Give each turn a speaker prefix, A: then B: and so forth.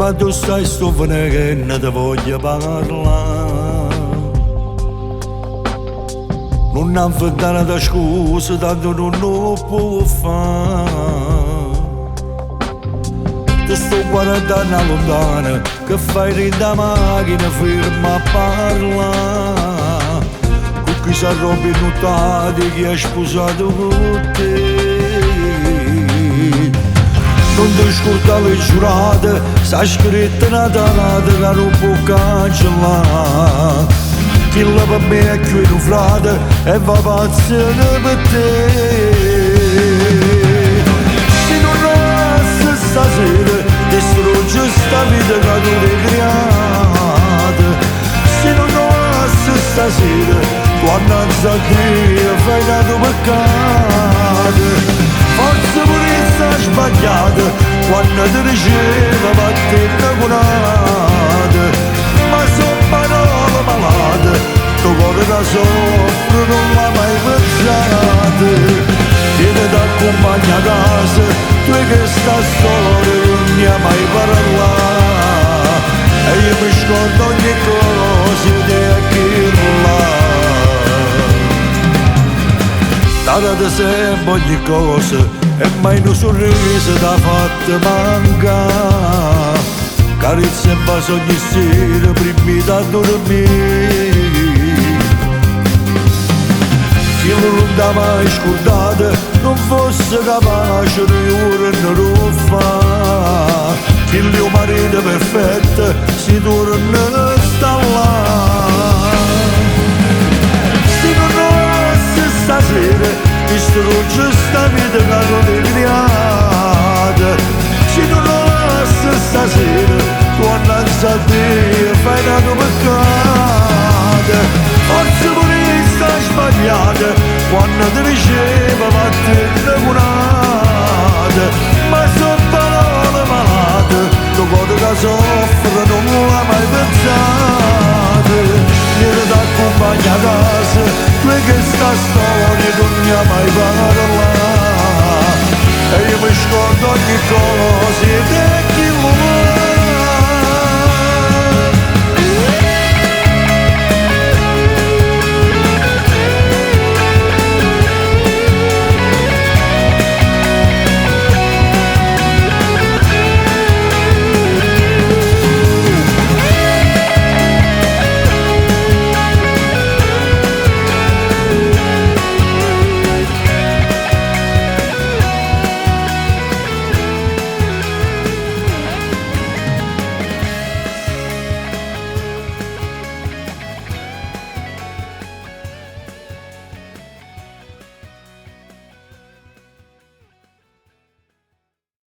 A: ma tu stai stufane che non ti voglio parlare. Non inventare da scuse, tanto non lo può fare. Ti sto guardando lontano, che fai rinda macchina ferma a parlare. Con chi si arrobbi notati che hai sposato con te. Non ti scordare le giurate, sta scritta una data che non può cancellare. Chi la per me è qui un frate e va pazzo per te. Se non resta stasera, distrugge sta vita che tu hai creata. Se non resta stasera, tu annanzi a Dio fai da tuo peccato. Forse pure sta sbagliata quando ti diceva battete curate. Ma sono parole malate, tuo cuore da soffre non l'ha mai pensato. Vieni da accompagna a casa, tu che sta storia non mi ha mai parlato. E io mi scordo ogni cosa di chi là. Date sempre ogni cosa e mai un sorriso da fatta mancare. Carezza e bacio ogni sera prima da dormire. Chi non l'ha mai scordata non fosse capace di ora non lo fa. Chi il mio marito perfetto si torna a sta là. Se non fosse stasera distrugge sta vita che non è creata. Se non fosse stasera tu annanzi a Dio fai da tuo peccato. Forse pure sta sbagliata quando ti diceva battete curate. Ma sono parole malate, tuo cuore che soffre non l'ha mai pensato. Vieni da accompagna a casa, tu che sta storia non mi ha